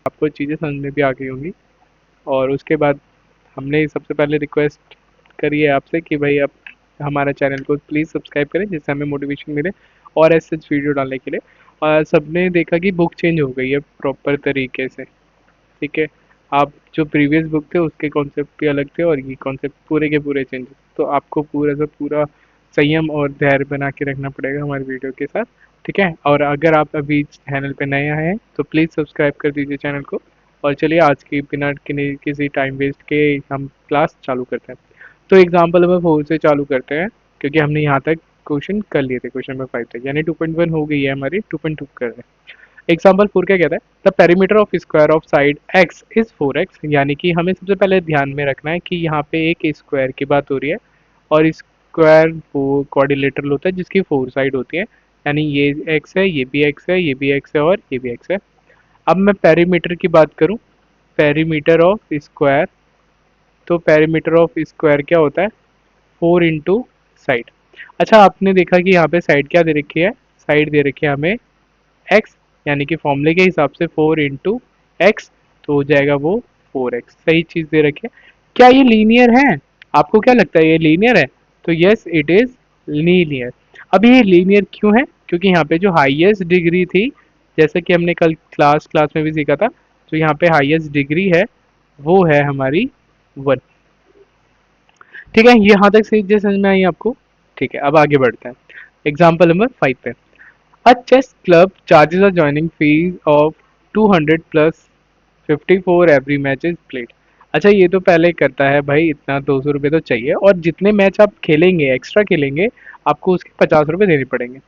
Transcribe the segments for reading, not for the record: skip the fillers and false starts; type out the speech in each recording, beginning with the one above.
आपको चीज़ें समझ में भी आ गई होंगी। और उसके बाद हमने सबसे पहले रिक्वेस्ट करी है आपसे कि भाई आप हमारा चैनल को प्लीज़ सब्सक्राइब करें जिससे हमें मोटिवेशन मिले और ऐसे वीडियो डालने के लिए। और सबने देखा कि बुक चेंज हो गई है प्रॉपर तरीके से, ठीक है। आप जो प्रीवियस बुक थे उसके कॉन्सेप्ट भी अलग थे और ये कॉन्सेप्ट पूरे के पूरे चेंज। तो आपको पूरा से पूरा संयम और धैर्य बना के रखना पड़ेगा हमारे वीडियो के साथ, ठीक है। और अगर आप अभी चैनल पे नए आए हैं तो प्लीज़ सब्सक्राइब कर दीजिए चैनल को। और चलिए आज की बिना किसी टाइम वेस्ट के हम क्लास चालू करते हैं। तो एग्जाम्पल नंबर 4 से चालू करते हैं, क्योंकि हमने यहाँ तक क्वेश्चन कर लिए थे, क्वेश्चन नंबर 5 तक, यानी 2.1 हो गई है हमारी, 2.2 कर रहे हैं। एग्जाम्पल 4 क्या कहता है, the perimeter of square of side x is 4x। यानी कि हमें सबसे पहले ध्यान में रखना है कि यहाँ पे एक स्क्वायर की बात हो रही है और स्क्वायर वो क्वाड्रिलेटरल होता है जिसकी 4 साइड होती है। यानी ये x है, ये भी x है, ये भी x है और ये भी x है। अब मैं पेरीमीटर की बात करूँ, पेरीमीटर ऑफ स्क्वायर, तो पेरीमीटर ऑफ स्क्वायर क्या होता है, 4 इंटू साइड। अच्छा आपने देखा कि यहाँ पे साइड क्या दे रखी है, साइड दे रखी है हमें एक्स, यानी कि फॉर्मूले के हिसाब से 4 इंटू एक्स, तो हो जाएगा वो 4x। सही चीज़ दे रखी है। क्या ये लीनियर है? आपको क्या लगता है ये लीनियर है? तो यस इट इज़ लीनियर। अब ये लीनियर क्यों है? क्योंकि यहाँ पे जो हाईएस्ट डिग्री थी, जैसा कि हमने कल क्लास में भी सीखा था, तो यहाँ पे हाईएस्ट डिग्री है वो है हमारी 1। ठीक है, यहाँ तक सही चीज़ समझ में आई आपको? ठीक है, अब आगे बढ़ते हैं एग्जाम्पल नंबर 5 पे। A chess club charges a joining fees of 200 plus 54 every match is played। अच्छा ये तो पहले करता है भाई, इतना 200 रुपये तो चाहिए और जितने मैच आप खेलेंगे एक्स्ट्रा खेलेंगे आपको उसके 50 रुपये देने पड़ेंगे।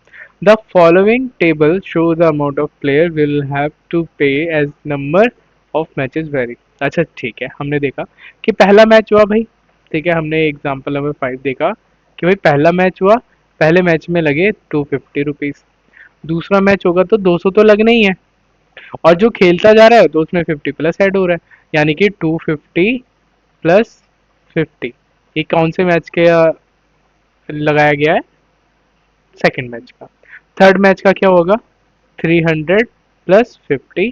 The following table show the amount of player will have to pay as number of matches vary. अच्छा ठीक है, हमने देखा कि पहला मैच हुआ भाई, ठीक है, हमने एग्जाम्पल नंबर 5 देखा कि भाई पहला मैच हुआ, पहले मैच में लगे 250 रुपीज़। दूसरा मैच होगा तो 200 तो लगना ही है, और जो खेलता जा रहा है तो उसमें 50 प्लस ऐड हो रहा है, यानी कि 250 प्लस 50। ये कौन से मैच के लगाया गया है, सेकंड मैच का। थर्ड मैच का क्या होगा, 300 प्लस 50,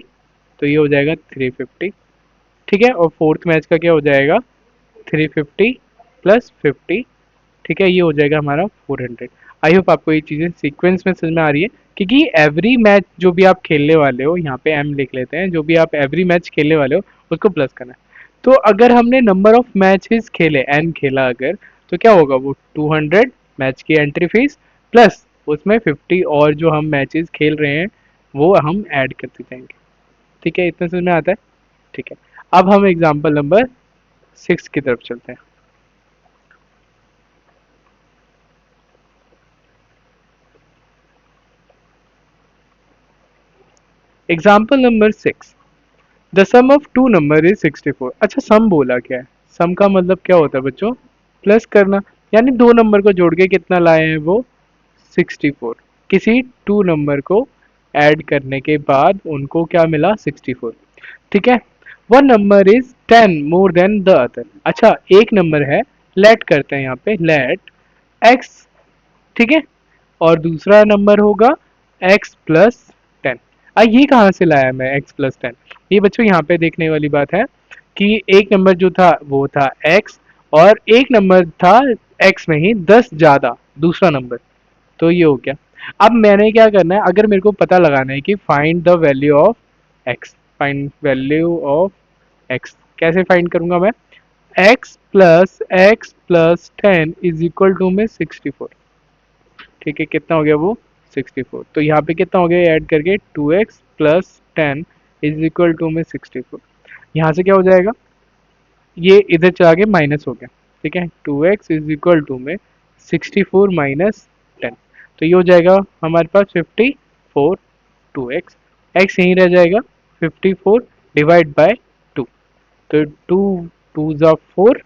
तो ये हो जाएगा 350, ठीक है। और फोर्थ मैच का क्या हो जाएगा, 350 प्लस 50, ठीक है, ये हो जाएगा हमारा 400। आई होप आपको ये चीज़ें सीक्वेंस में समझ में आ रही है, क्योंकि एवरी मैच जो भी आप खेलने वाले हो, यहाँ पे एम लिख लेते हैं, जो भी आप एवरी मैच खेलने वाले हो उसको प्लस करना है। तो अगर हमने नंबर ऑफ मैचेस खेले, एन खेला अगर, तो क्या होगा, वो 200 मैच की एंट्री फीस प्लस उसमें 50 और जो हम मैचेस खेल रहे हैं वो हम ऐड करते जाएंगे। ठीक है, इतना समझ में आता है? ठीक है, अब हम एग्जाम्पल नंबर 6 की तरफ चलते हैं। Example number 6, the sum of two number is 64। अच्छा सम बोला क्या है, सम का मतलब क्या होता है बच्चों, प्लस करना। यानी दो नंबर को जोड़ के कितना लाए हैं वो, 64। किसी टू नंबर को ऐड करने के बाद उनको क्या मिला, 64। ठीक है, one number is 10 more than the other. अच्छा एक नंबर है, लेट करते हैं यहाँ पे, लेट एक्स, ठीक है, और दूसरा नंबर होगा x प्लस 10। ये कहाँ से लाया मैं x प्लस 10, ये बच्चों यहाँ पे देखने वाली बात है कि एक नंबर जो था वो था x, और एक नंबर था x में ही 10 ज़्यादा दूसरा नंबर, तो ये हो गया। अब मैंने क्या करना है, अगर मेरे को पता लगाना है कि find the value of x, find value of x, कैसे फाइंड करूंगा मैं, x plus 10 is equal to में 64। ठीक है, कितना हो गया वो, 64। तो यहाँ पे कितना हो गया ऐड करके, 2x plus 10 is equal to में 64। यहाँ से क्या हो जाएगा, ये इधर चला के माइनस हो गया, ठीक है, 2x इज इक्वल टू में 64 माइनस 10, तो ये हो जाएगा हमारे पास 54। 2x, x यहीं रह जाएगा, 54 डिवाइड बाय 2, तो 2 2 ज़ा 4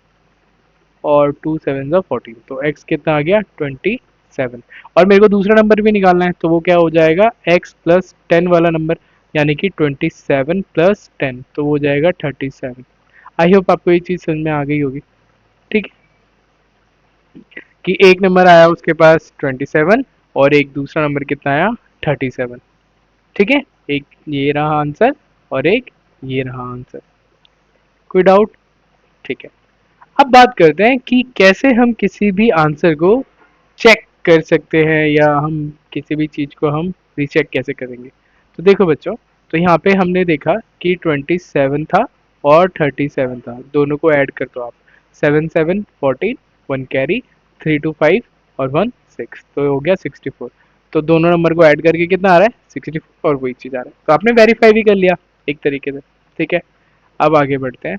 और 2 7 ज़ा 14, तो x कितना आ गया, 27। और मेरे को दूसरा नंबर भी निकालना है, तो वो क्या हो जाएगा, x प्लस 10 वाला नंबर, यानी कि 27 प्लस 10, तो वो हो जाएगा 37। आई होप आपको ये चीज़ समझ में आ गई होगी। ठीक है, कि एक नंबर आया उसके पास 27 और एक दूसरा नंबर कितना आया, 37। ठीक है, एक ये रहा आंसर और एक ये रहा आंसर। कोई डाउट? ठीक है। अब बात करते हैं कि कैसे हम किसी भी आंसर को चेक कर सकते हैं या हम किसी भी चीज़ को हम रीचेक कैसे करेंगे। तो देखो बच्चों, तो यहाँ पे हमने देखा कि 27 था और 37 था, दोनों को ऐड कर दो आप। 7 7 14, 1 कैरी, 3 2 5 और 1 6, तो हो गया 64। तो दोनों नंबर को ऐड करके कितना आ रहा है? 64, और वही चीज़ आ रहा है। तो आपने वेरीफाई भी कर लिया एक तरीके से। ठीक है, अब आगे बढ़ते हैं।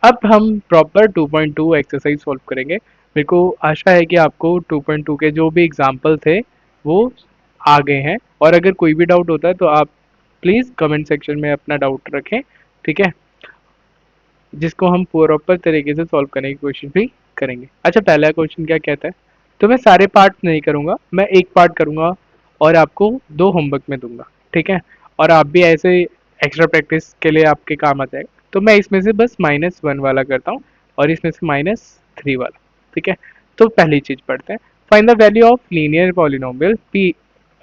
अब हम प्रॉपर 2.2 एक्सरसाइज सॉल्व करेंगे। मेरे को आशा है कि आपको 2.2 के जो भी एग्जाम्पल थे वो आ गए हैं, और अगर कोई भी डाउट होता है तो आप प्लीज़ कमेंट सेक्शन में अपना डाउट रखें। ठीक है, जिसको हम प्रॉपर तरीके से सॉल्व करने की कोशिश भी करेंगे। अच्छा, पहला क्वेश्चन क्या कहता है? तो मैं सारे पार्ट नहीं करूँगा, मैं एक पार्ट करूँगा और आपको दो होमवर्क में दूंगा। ठीक है, और आप भी ऐसे एक्स्ट्रा प्रैक्टिस के लिए आपके काम आ जाएगा। तो मैं इसमें से बस -1 वाला करता हूँ और इसमें से -3 वाला। ठीक है, तो पहली चीज़ पढ़ते हैं। Find the value of linear polynomial P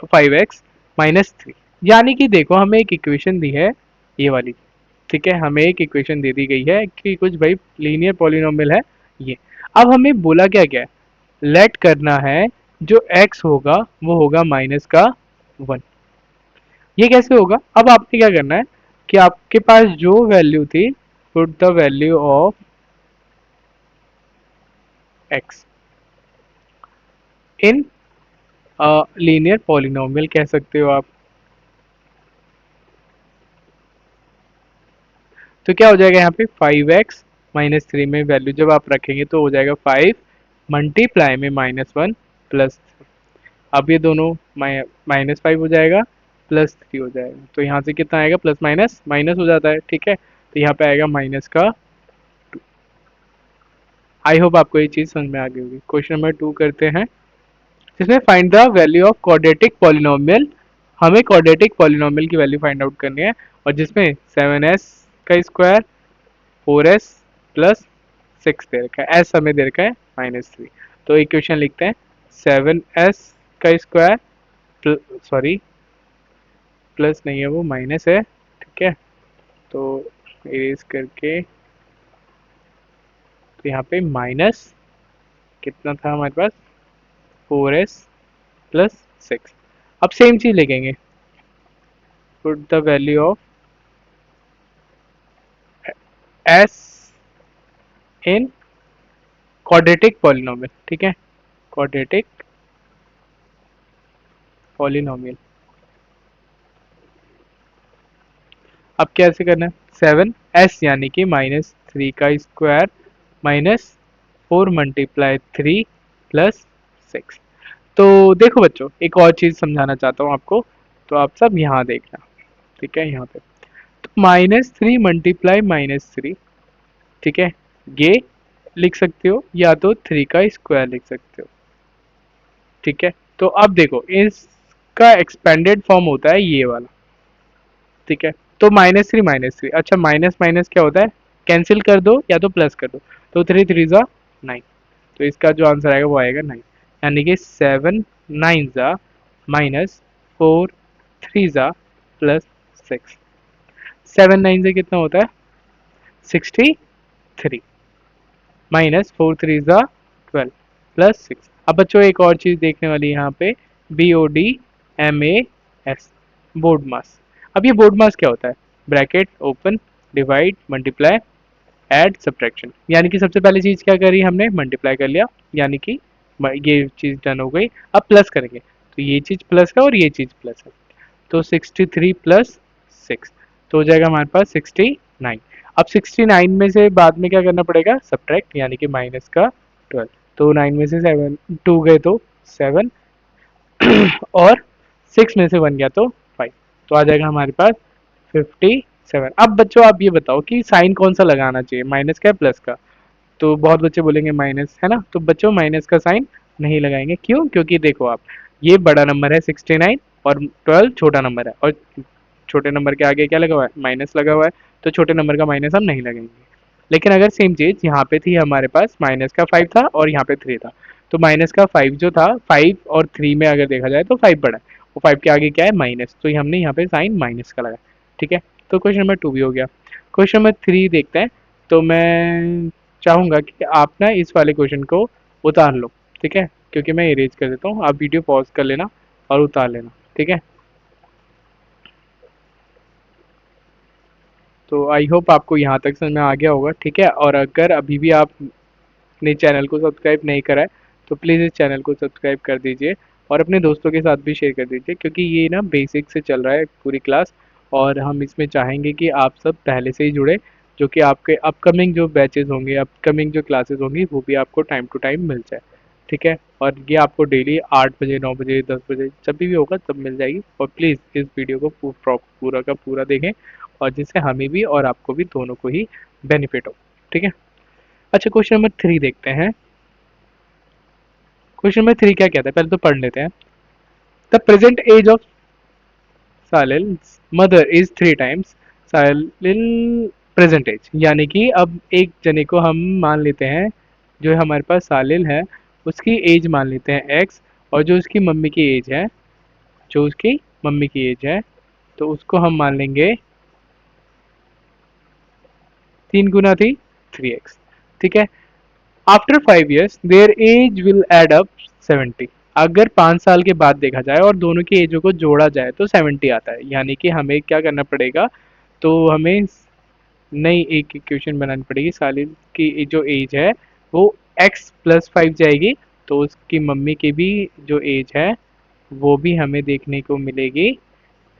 5x -3। यानी कि देखो, हमें एक इक्वेशन दी है, ये वाली। ठीक है, हमें एक इक्वेशन दे दी गई है कि कुछ भाई लीनियर पॉलिनोमियल है ये। अब हमें बोला क्या क्या है? लेट करना है जो x होगा वो होगा -1। ये कैसे होगा? अब आपने क्या करना है कि आपके पास जो वैल्यू थी, put the value of x in linear polynomial कह सकते हो आप। तो क्या हो जाएगा यहाँ पे? 5x -3 में वैल्यू जब आप रखेंगे तो हो जाएगा 5 मल्टीप्लाई में -1 प्लस। अब ये दोनों -5 हो जाएगा, +3 हो जाएगा। तो यहाँ से कितना आएगा? प्लस माइनस माइनस हो जाता है। ठीक है, तो यहाँ पे आएगा माइनस का 2। आई होप आपको ये चीज़ समझ में आ गई होगी। क्वेश्चन नंबर 2 करते हैं, जिसमें find the value of quadratic polynomial. हमें क्वाड्रेटिक पॉलिनोमियल की वैल्यू फाइंड आउट करनी है, और जिसमें 7s का स्क्वायर, 4s प्लस 6 दे रखा है, एस हमें दे रखा है -3। तो इक्वेशन लिखते हैं, 7s का स्क्वायर, सॉरी प्लस नहीं है वो माइनस है। ठीक है, तो इरेज करके, तो यहाँ पे माइनस कितना था हमारे पास? 4s plus 6। अब सेम चीज लिखेंगे, put the value of s in quadratic polynomial. ठीक है, क्वाड्रेटिक पॉलिनोमियल। अब कैसे करना है? 7s यानी कि -3 का स्क्वायर -4 मल्टीप्लाई 3 प्लस 6। तो देखो बच्चों, एक और चीज़ समझाना चाहता हूँ आपको, तो आप सब यहाँ देखना। ठीक है, यहाँ पे तो -3 मल्टीप्लाई -3। ठीक है, ये लिख सकते हो या तो 3 का स्क्वायर लिख सकते हो। ठीक है, तो अब देखो, इसका एक्सपेंडेड फॉर्म होता है ये वाला। ठीक है, तो -3 अच्छा, माइनस माइनस क्या होता है? कैंसिल कर दो या तो प्लस कर दो। तो 3 3 ज़ा 9, तो इसका जो आंसर आएगा वो आएगा 9। यानी कि 7 9 ज़ा -4 3 ज़ा प्लस 6। 7 9 से कितना होता है? 63 -4 3 ज़ा 12 प्लस 6। अब बच्चों एक और चीज़ देखने वाली है यहाँ पे, BODMAS, बोर्ड मास। अब ये बोर्ड मास क्या होता है? Bracket open, divide, multiply, add, subtraction. यानी कि सबसे पहली चीज़ क्या करी हमने? मल्टीप्लाई कर लिया, यानी कि ये चीज़ डन हो गई। अब प्लस करेंगे, तो ये चीज़ प्लस है और ये चीज़ प्लस है। तो 63 प्लस 6, तो हो जाएगा हमारे पास 69। अब 69 में से बाद में क्या करना पड़ेगा? सब्ट्रैक्ट, यानी कि माइनस का 12। तो 9 में से 7 2 गए तो 7, और 6 में से 1 गया तो 5, तो आ जाएगा हमारे पास 57। अब बच्चों आप ये बताओ कि साइन कौन सा लगाना चाहिए, माइनस का प्लस का? तो बहुत बच्चे बोलेंगे माइनस, है ना? तो बच्चों माइनस का साइन नहीं लगाएंगे। क्यों? क्योंकि देखो आप, ये बड़ा नंबर है 69 और 12 छोटा नंबर है, और छोटे नंबर के आगे क्या लगा हुआ है? माइनस लगा हुआ है। तो छोटे नंबर का माइनस हम नहीं लगाएंगे। लेकिन अगर सेम चीज़ यहाँ पे थी हमारे पास, माइनस का 5 था और यहाँ पे 3 था, तो माइनस का 5 जो था, 5 और 3 में अगर देखा जाए तो 5 बड़ा है, और 5 के आगे क्या है माइनस, तो ये हमने यहाँ पे साइन माइनस का लगाया। ठीक है, तो क्वेश्चन नंबर 2 भी हो गया। क्वेश्चन नंबर 3 देखते हैं। तो मैं चाहूँगा कि आप ना इस वाले क्वेश्चन को उतार लो। ठीक है, क्योंकि मैं इरेज कर देता हूँ, आप वीडियो पॉज कर लेना और उतार लेना। ठीक है, तो आई होप आपको यहाँ तक समझ में आ गया होगा। ठीक है, और अगर अभी भी आपने चैनल को सब्सक्राइब नहीं करा है तो प्लीज़ इस चैनल को सब्सक्राइब कर दीजिए और अपने दोस्तों के साथ भी शेयर कर दीजिए, क्योंकि ये ना बेसिक से चल रहा है पूरी क्लास, और हम इसमें चाहेंगे कि आप सब पहले से ही जुड़े, जो कि आपके अपकमिंग जो बैचेस होंगे, अपकमिंग जो क्लासेस होंगी, वो भी आपको टाइम टू टाइम मिल जाए। ठीक है, और ये आपको डेली 8 बजे, 9 बजे, 10 बजे जब भी होगा तब मिल जाएगी। और प्लीज़ इस वीडियो को पूरा का पूरा देखें, और जिससे हमें भी और आपको भी दोनों को ही बेनिफिट हो। ठीक है, अच्छा क्वेश्चन नंबर 3 देखते हैं। क्वेश्चन नंबर 3 क्या कहता है, पहले तो पढ़ लेते हैं। The present age of Salil's mother is 3 times Salil present age, यानी कि अब एक जने को हम मान लेते हैं, जो हमारे पास सालिल है उसकी एज मान लेते हैं एक्स, और जो उसकी मम्मी की एज है, जो उसकी मम्मी की एज है, तो उसको हम मान लेंगे 3 गुना थी 3x। ठीक है, after 5 years their age will add up 70। अगर 5 साल के बाद देखा जाए और दोनों की एजों को जोड़ा जाए तो 70 आता है, यानी कि हमें क्या करना पड़ेगा, तो हमें नई एक इक्वेशन बनानी पड़ेगी। सालिल की जो एज है वो x+5 जाएगी, तो उसकी मम्मी की भी जो एज है वो भी हमें देखने को मिलेगी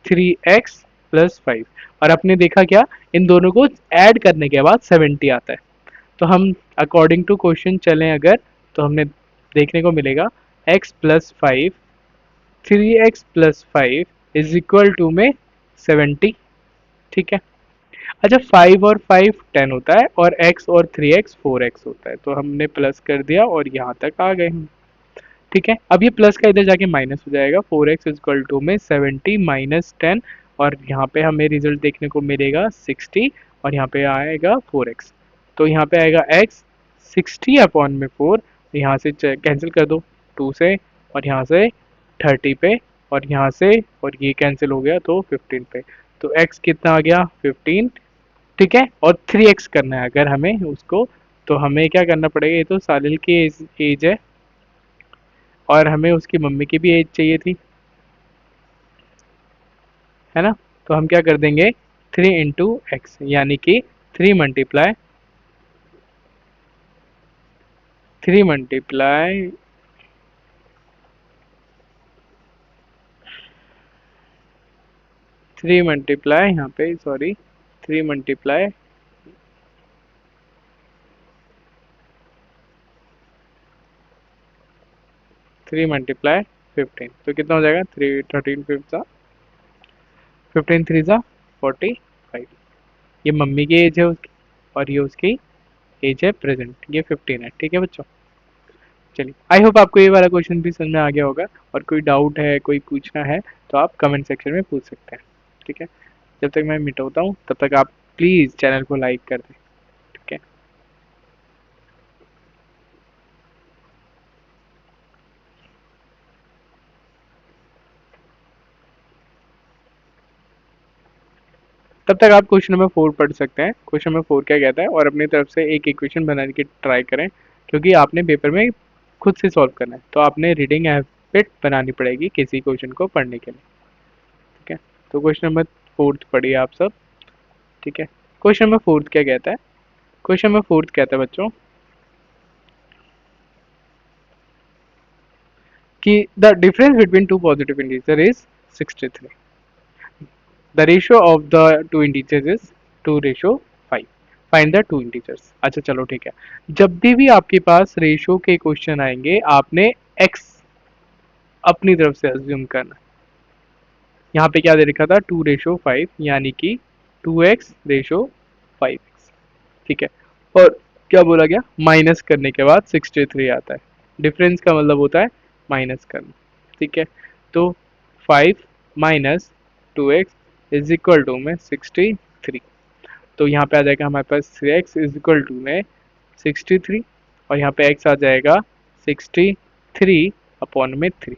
3x+5। और आपने देखा क्या, इन दोनों को ऐड करने के बाद 70 आता है। तो हम अकॉर्डिंग टू क्वेश्चन चलें अगर, तो हमने देखने को मिलेगा x+5, 3x+5 is equal to में 70। ठीक है, अच्छा 5 और 5 10 होता है, और x और 3x 4x होता है, तो हमने प्लस कर दिया और यहाँ तक आ गए हम। ठीक है, अब ये प्लस का इधर जाके माइनस हो जाएगा, 4x इक्वल टू में 70 माइनस 10, और यहाँ पे हमें रिजल्ट देखने को मिलेगा 60, और यहाँ पे आएगा 4x। तो यहाँ पे आएगा x 60 अपॉन में 4, यहाँ से कैंसिल कर दो 2 से, और यहाँ से 30 पे, और यहाँ से और ये कैंसिल हो गया तो 15 पे। तो x कितना आ गया 15। ठीक है, और 3x करना है अगर हमें उसको, तो हमें क्या करना पड़ेगा, ये तो सालिल की एज है और हमें उसकी मम्मी की भी एज चाहिए थी, है ना। तो हम क्या कर देंगे 3 × x, यानी कि 3 मल्टीप्लाई 3 मल्टीप्लाई यहाँ पे सॉरी 3 मल्टीप्लाई 3 मल्टीप्लाई 15, तो कितना हो जाएगा 3 13 15 3 ज़ा 45। ये मम्मी की एज है उसकी, और ये उसकी एज है प्रेजेंट, ये 15 है। ठीक है बच्चों, चलिए आई होप आपको ये वाला क्वेश्चन भी समझ में आ गया होगा, और कोई डाउट है, कोई पूछना है तो आप कमेंट सेक्शन में पूछ सकते हैं। ठीक है, जब तक मैं मिटाता हूँ तब तक आप प्लीज़ चैनल को लाइक कर दें। ठीक है, तब तक आप क्वेश्चन नंबर 4 पढ़ सकते हैं। क्वेश्चन नंबर 4 क्या कहता है, और अपनी तरफ से एक इक्वेशन बनाने की ट्राई करें, क्योंकि आपने पेपर में खुद से सॉल्व करना है, तो आपने रीडिंग हैबिट बनानी पड़ेगी किसी क्वेश्चन को पढ़ने के लिए। ठीक है, तो क्वेश्चन नंबर 4 पढ़िए आप सब। ठीक है, क्वेश्चन नंबर 4 क्या कहता है, क्वेश्चन नंबर 4 कहता है बच्चों कि the difference between two positive integer is 63। The ratio of the two integers is 2:5। Find the two integers. अच्छा चलो ठीक है, जब भी आपके पास रेशियो के क्वेश्चन आएंगे आपने x अपनी तरफ से अज्यूम करना। यहाँ पे क्या दे रखा था 2:5, यानी कि 2x/5x। ठीक है, और क्या बोला गया, माइनस करने के बाद 63 आता है। डिफरेंस का मतलब होता है माइनस करना। ठीक है, तो 5 minus 2x is equal to में 63। तो यहाँ पे आ जाएगा हमारे पास 3x इज इक्वल टू में 63, और यहाँ पे x आ जाएगा 63 अपॉन में 3।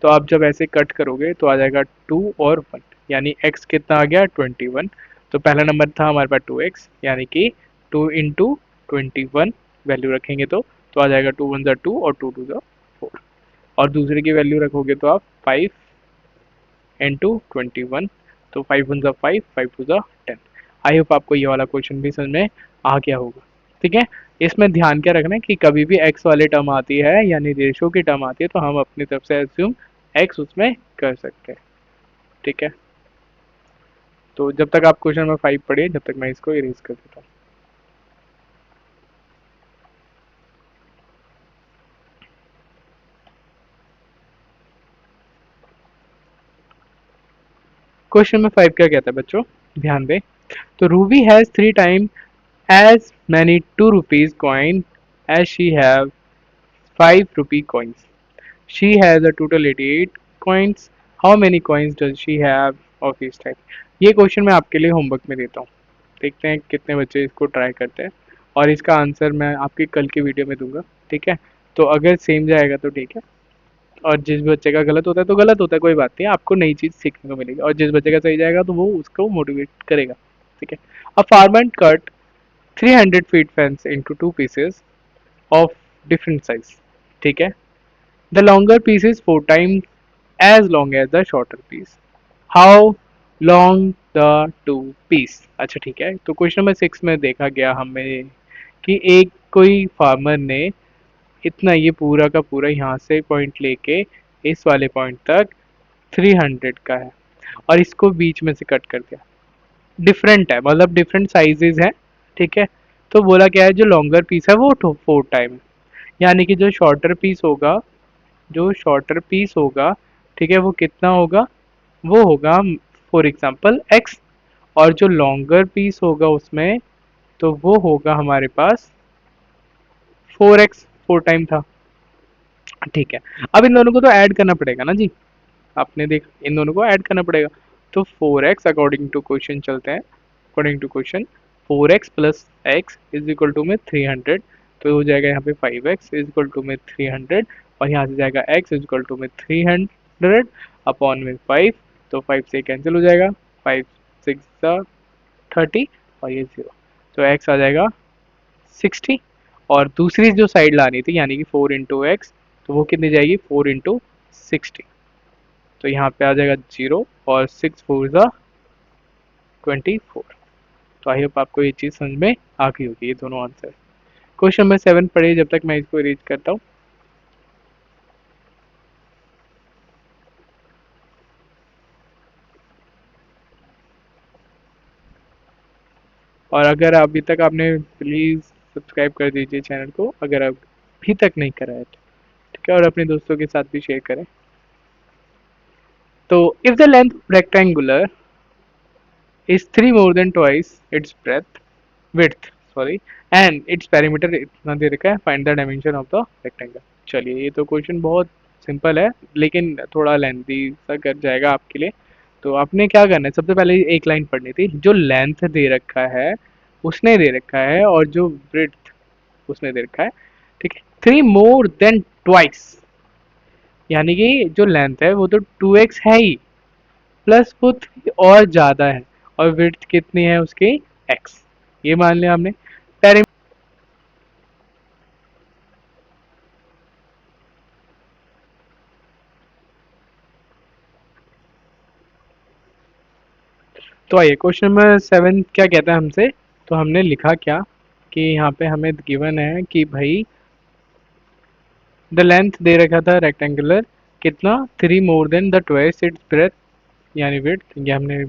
तो आप जब ऐसे कट करोगे तो आ जाएगा 2 और 1, यानी x कितना आ गया 21। तो पहला नंबर था हमारे पास 2x, यानी कि 2 इंटू 21 वैल्यू रखेंगे तो आ जाएगा 2 1 2 और 2 2 4। और दूसरे की वैल्यू रखोगे तो आप 5 इंटू 21, तो 5 1 5, 5 2 10। आई होप आपको ये वाला क्वेश्चन भी समझ में आ गया होगा। ठीक है, इसमें ध्यान क्या रखना है कि कभी भी x वाले टर्म आती है यानी रेशो की टर्म आती है तो हम अपनी तरफ से एज्यूम x उसमें कर सकते हैं। ठीक है, तो जब तक आप क्वेश्चन नंबर 5 पढ़िए, जब तक मैं इसको इरेज कर देता हूँ। क्वेश्चन नंबर 5 क्या कहता है बच्चों, ध्यान दें। तो Ruby has 3 time as many 2 rupees coin as she have 5 rupee coins. She has a total 88 coins. How many coins does she have of each type? ये क्वेश्चन मैं आपके लिए होमवर्क में देता हूँ, देखते हैं कितने बच्चे इसको ट्राई करते हैं, और इसका आंसर मैं आपकी कल की वीडियो में दूंगा। ठीक है, तो अगर सेम जाएगा तो ठीक है, और जिस बच्चे का गलत होता है तो गलत होता है, कोई बात नहीं, आपको नई चीज़ सीखने को मिलेगी, और जिस बच्चे का सही जाएगा तो वो उसको मोटिवेट करेगा। ठीक है, a farmer cut 300 feet fence into two pieces of different size. ठीक है, the longer piece is 4 times as long as the shorter piece. How long the two piece? अच्छा ठीक है, तो क्वेश्चन नंबर 6 में देखा गया हमें कि एक कोई फार्मर ने इतना ये पूरा का पूरा यहाँ से पॉइंट लेके इस वाले पॉइंट तक 300 का है, और इसको बीच में से कट कर दिया। डिफरेंट है, मतलब डिफरेंट साइजेस हैं। ठीक है, तो बोला क्या है, जो लॉन्गर पीस है वो 4 टाइम है, यानी कि जो शॉर्टर पीस होगा, ठीक है, वो कितना होगा, वो होगा फॉर एग्जांपल x, और जो लॉन्गर पीस होगा उसमें तो वो होगा हमारे पास 4x, 4 टाइम था। ठीक है, अब इन दोनों को तो ऐड करना पड़ेगा ना जी, आपने देख इन दोनों को ऐड करना पड़ेगा। तो 4x अकॉर्डिंग टू क्वेश्चन चलते हैं, according to question 4x plus x is equal to में 300, तो हो जाएगा यहाँ पे 5x इज इक्वल टू में 300, और यहाँ से जाएगा x इज इक्वल टू में 300 अपॉन में 5, तो 5 से कैंसिल हो जाएगा, 5 6 30 और ये 0, तो x आ जाएगा 60। और दूसरी जो साइड लानी थी यानी कि 4 इंटू एक्स, तो वो कितनी जाएगी 4 इंटू 60, तो यहाँ पे आ जाएगा 0, और 6 4 ज़ा 24। तो आई होप आपको ये चीज़ समझ में आ गई होगी, ये दोनों आंसर। क्वेश्चन नंबर 7 पढ़िए जब तक मैं इसको रीड करता हूँ। और अगर अभी तक आपने, प्लीज़ सब्सक्राइब कर दीजिए चैनल को अगर आप अभी तक नहीं करा है तो। ठीक है, और अपने दोस्तों के साथ भी शेयर करें। तो if the length rectangular is 3 more than twice its width sorry, and its perimeter इतना दे रखा है, find the dimension of the rectangle। चलिए, ये तो क्वेश्चन बहुत सिंपल है लेकिन थोड़ा लेंथी सा कर जाएगा आपके लिए। तो आपने क्या करना है, सबसे पहले एक लाइन पढ़नी थी, जो लेंथ दे रखा है उसने दे रखा है, और जो ब्रेड्थ उसने दे रखा है। ठीक है, 3 मोर देन ट्वाइस, यानी कि जो लेंथ है वो तो 2x है ही, प्लस वो 3 और ज़्यादा है, और विड्थ कितनी है उसकी x, ये मान लिया हमने। पेरी तो आइए क्वेश्चन नंबर 7 क्या कहता है हमसे। तो हमने लिखा क्या कि यहाँ पे हमें गिवन है कि भाई द लेंथ दे रखा था रेक्टेंगुलर कितना, 3 more than the twice its breath, यानी विड्थ, ये हमने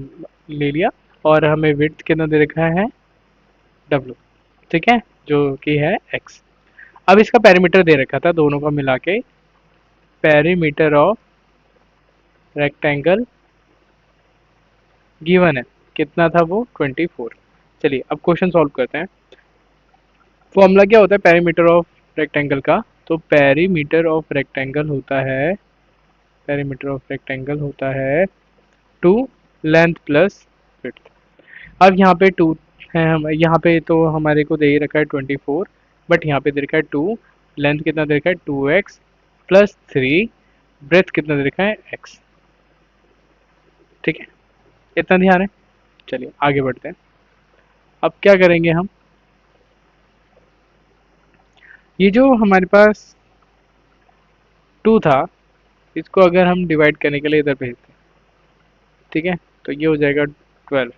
ले लिया, और हमें विड्थ कितना दे रखा है w। ठीक है, जो कि है x। अब इसका पेरीमीटर दे रखा था दोनों का मिला के, पेरीमीटर ऑफ रेक्टेंगल गिवन है, कितना था वो 24। चलिए अब क्वेश्चन सॉल्व करते हैं। फॉर्मूला क्या होता है पेरीमीटर ऑफ रेक्टेंगल का, तो पेरीमीटर ऑफ रेक्टेंगल होता है, पेरीमीटर ऑफ रेक्टेंगल होता है 2 लेंथ प्लस विड्थ। अब यहाँ पे 2 है, हम यहाँ पे तो हमारे को दे ही रखा है 24, बट यहाँ पे दे रखा है 2, लेंथ कितना दे रखा है 2x प्लस 3 ब्रेथ कितना दे रखा है, x। ठीक है, इतना ध्यान है। चलिए आगे बढ़ते हैं। अब क्या करेंगे हम, ये जो हमारे पास 2 था, इसको अगर हम डिवाइड करने के लिए इधर भेजते हैं, ठीक है, तो ये हो जाएगा 12,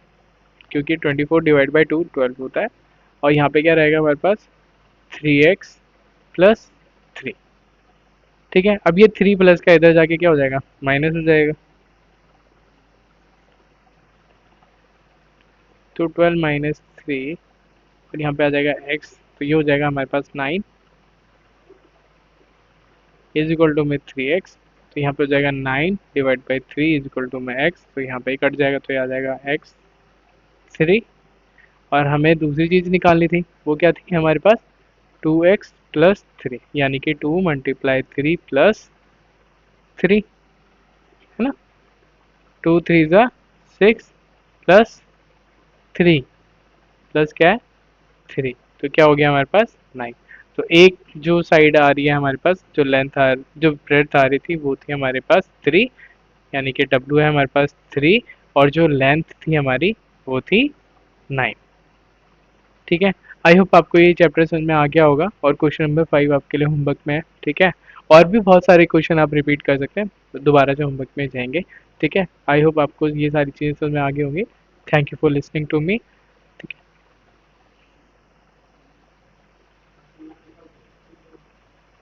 क्योंकि 24 डिवाइड बाई 2 12 होता है। और यहाँ पे क्या रहेगा हमारे पास, 3x प्लस 3। ठीक है, अब ये 3 प्लस का इधर जाके क्या हो जाएगा, माइनस हो जाएगा। तो 12 माइनस 3, और यहाँ पे आ जाएगा x, तो ये हो जाएगा हमारे पास 9 इज इक्वल टू में 3x। तो यहाँ पे हो जाएगा 9 divide by 3 is equal to में x, तो यहाँ पे कट जाएगा, तो ये आ जाएगा x3। और हमें दूसरी चीज़ निकालनी थी, वो क्या थी हमारे पास, 2x प्लस 3, यानी कि 2 मल्टीप्लाई 3 प्लस 3, है ना। 2 3 ज़ा 6 प्लस 3 प्लस क्या है 3, तो क्या हो गया हमारे पास 9। तो एक जो साइड आ रही है हमारे पास, जो लेंथ आ जो ब्रेड्थ आ रही थी वो थी हमारे पास 3, यानी कि W है हमारे पास 3, और जो लेंथ थी हमारी वो थी 9। ठीक है, आई होप आपको ये चैप्टर समझ में आ गया होगा, और क्वेश्चन नंबर 5 आपके लिए होमवर्क में है। ठीक है, और भी बहुत सारे क्वेश्चन आप रिपीट कर सकते हैं, दोबारा से होमवर्क में जाएंगे। ठीक है, आई होप आपको ये सारी चीज़ें समझ में आ गई होंगी। Thank you for listening to me.